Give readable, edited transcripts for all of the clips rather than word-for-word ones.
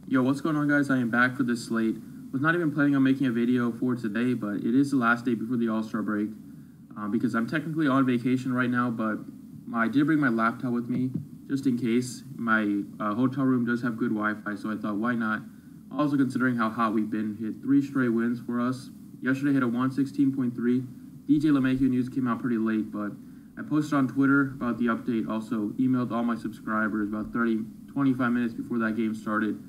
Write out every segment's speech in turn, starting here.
Yo, what's going on, guys? I am back for this slate. Was not even planning on making a video for today, but it is the last day before the All-Star break because I'm technically on vacation right now, but I did bring my laptop with me just in case. My hotel room does have good Wi-Fi, so I thought, why not? Also considering how hot we've been, hit 3 straight wins for us. Yesterday hit a 116.3. DJ LeMahieu news came out pretty late, but I posted on Twitter about the update, also emailed all my subscribers about 25 minutes before that game started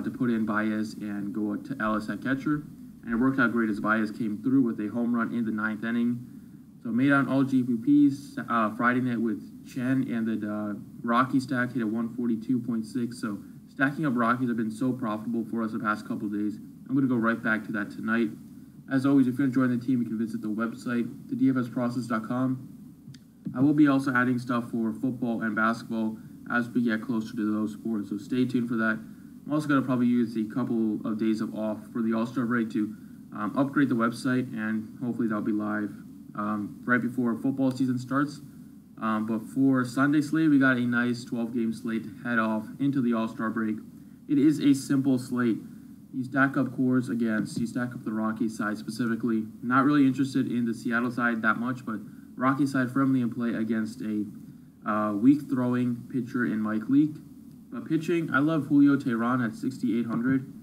to put in Baez and go to Ellis at catcher. And it worked out great as Baez came through with a home run in the 9th inning. So made out all GPPs Friday night with Chen, and the Rockies stack hit a 142.6. So stacking up Rockies have been so profitable for us the past couple of days. I'm going to go right back to that tonight. As always, if you're enjoying the team, you can visit the website, thedfsprocess.com. I will be also adding stuff for football and basketball as we get closer to those sports, so stay tuned for that. I'm also going to probably use a couple of days of off for the All-Star break to upgrade the website, and hopefully that'll be live right before football season starts. But for Sunday slate, we got a nice 12-game slate to head off into the All-Star break. It is a simple slate. You stack up cores against, you stack up the Rockies side specifically. Not really interested in the Seattle side that much, but Rocky side firmly in play against a weak throwing pitcher in Mike Leake. But pitching, I love Julio Teheran at 6,800.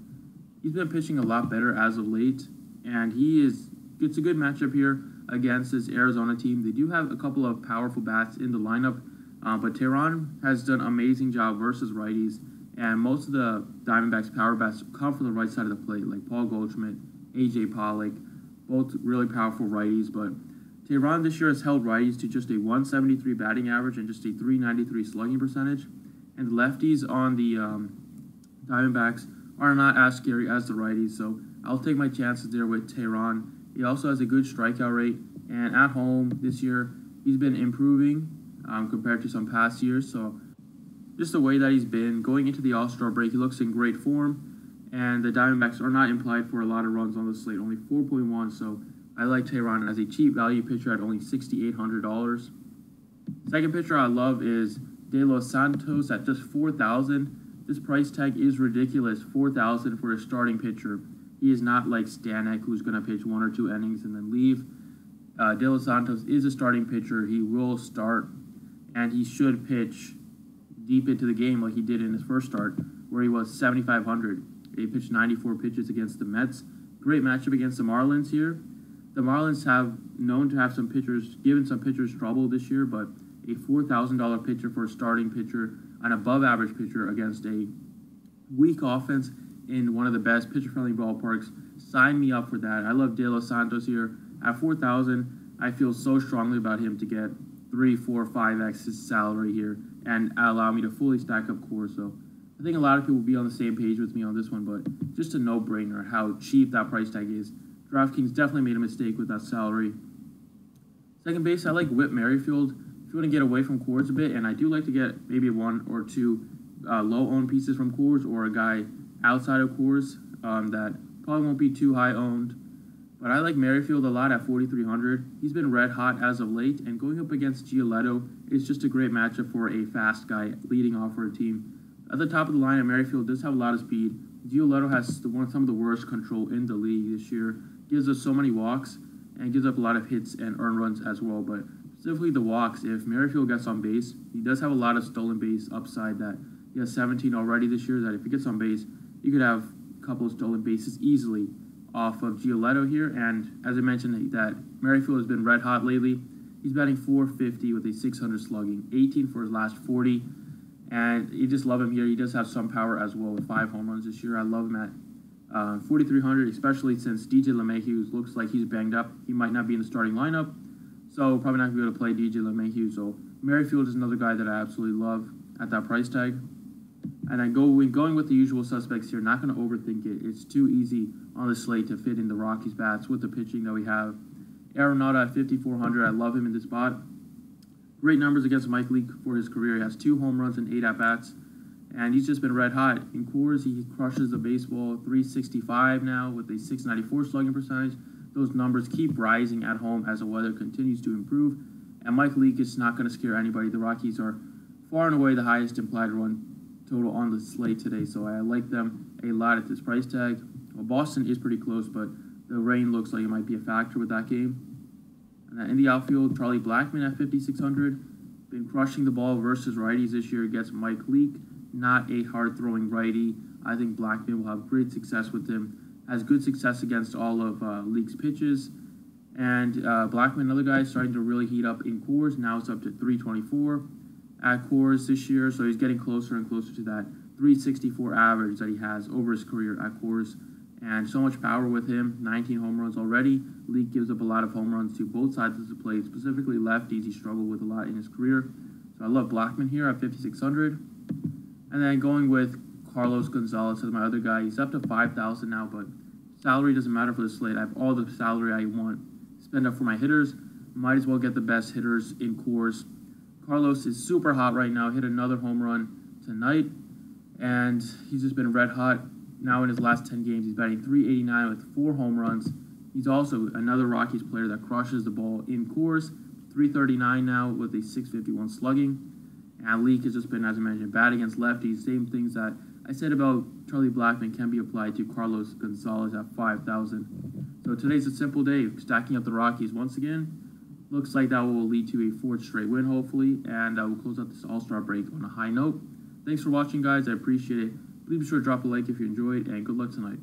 He's been pitching a lot better as of late, and it's a good matchup here against this Arizona team. They do have a couple of powerful bats in the lineup, but Teheran has done an amazing job versus righties, and most of the Diamondbacks' power bats come from the right side of the plate, like Paul Goldschmidt, A.J. Pollock, both really powerful righties, but Teheran this year has held righties to just a 173 batting average and just a 393 slugging percentage. And the lefties on the Diamondbacks are not as scary as the righties, so I'll take my chances there with Teheran. He also has a good strikeout rate, and at home this year, he's been improving compared to some past years. So just the way that he's been going into the All-Star break, he looks in great form, and the Diamondbacks are not implied for a lot of runs on the slate, only 4.1, so I like Teheran as a cheap value pitcher at only $6,800. Second pitcher I love is De Los Santos at just $4,000. This price tag is ridiculous, $4,000 for a starting pitcher. He is not like Stanek, who's going to pitch 1 or 2 innings and then leave. De Los Santos is a starting pitcher. He will start, and he should pitch deep into the game like he did in his first start, where he was 7,500. He pitched 94 pitches against the Mets. Great matchup against the Marlins here. The Marlins have known to have given some pitchers trouble this year, but a $4,000 pitcher for a starting pitcher, an above-average pitcher against a weak offense in one of the best pitcher-friendly ballparks. Sign me up for that. I love De Los Santos here. At $4,000, I feel so strongly about him to get 3, 4, 5x his salary here and allow me to fully stack up core. So I think a lot of people will be on the same page with me on this one, but just a no-brainer how cheap that price tag is. DraftKings definitely made a mistake with that salary. Second base, I like Whit Merrifield. If you want to get away from Coors a bit, and I do like to get maybe 1 or 2 low-owned pieces from Coors, or a guy outside of Coors that probably won't be too high-owned. But I like Merrifield a lot at 4,300. He's been red hot as of late, and going up against Giolito is just a great matchup for a fast guy leading off for a team. At the top of the line, Merrifield does have a lot of speed. Giolito has some of the worst control in the league this year. Gives us so many walks and gives up a lot of hits and earned runs as well. But specifically the walks, if Merrifield gets on base, he does have a lot of stolen base upside that he has 17 already this year, that if he gets on base, you could have a couple of stolen bases easily off of Giolito here. And as I mentioned, that Merrifield has been red hot lately. He's batting .450 with a 600 slugging, 18 for his last 40. And you just love him here. He does have some power as well with 5 home runs this year. I love him at 4,300, especially since DJ LeMahieu looks like he's banged up. He might not be in the starting lineup, so probably not going to be able to play DJ LeMahieu. So Merrifield is another guy that I absolutely love at that price tag. And then going with the usual suspects here, not going to overthink it. It's too easy on the slate to fit in the Rockies bats with the pitching that we have. Arenado at 5,400, I love him in this spot. Great numbers against Mike Leake for his career. He has 2 home runs and 8 at-bats. And he's just been red hot. In Coors, he crushes the baseball, 365 now with a 694 slugging percentage. Those numbers keep rising at home as the weather continues to improve. And Mike Leake is not going to scare anybody. The Rockies are far and away the highest implied run total on the slate today, so I like them a lot at this price tag. Well, Boston is pretty close, but the rain looks like it might be a factor with that game. And then in the outfield, Charlie Blackmon at 5,600. Been crushing the ball versus righties this year against Mike Leake. Not a hard-throwing righty. I think Blackmon will have great success with him. Has good success against all of Leake's pitches. And Blackmon, another guy, starting to really heat up in Coors. Now it's up to 324 at Coors this year. So he's getting closer and closer to that 364 average that he has over his career at Coors. And so much power with him, 19 home runs already. Leake gives up a lot of home runs to both sides of the plate, specifically lefties he struggled with a lot in his career. So I love Blackmon here at 5,600. And then going with Carlos Gonzalez as my other guy. He's up to 5,000 now, but salary doesn't matter for the slate. I have all the salary I want. Spend up for my hitters. Might as well get the best hitters in Coors. Carlos is super hot right now. Hit another home run tonight. And he's just been red hot. Now in his last 10 games, he's batting .389 with 4 home runs. He's also another Rockies player that crushes the ball in Coors. .339 now with a .651 slugging. And Leake has just been, as I mentioned, bad against lefties. Same things that I said about Charlie Blackmon can be applied to Carlos Gonzalez at 5,000. So today's a simple day, stacking up the Rockies once again. Looks like that will lead to a 4th straight win, hopefully. And we'll close out this All-Star break on a high note. Thanks for watching, guys. I appreciate it. Please be sure to drop a like if you enjoyed, and good luck tonight.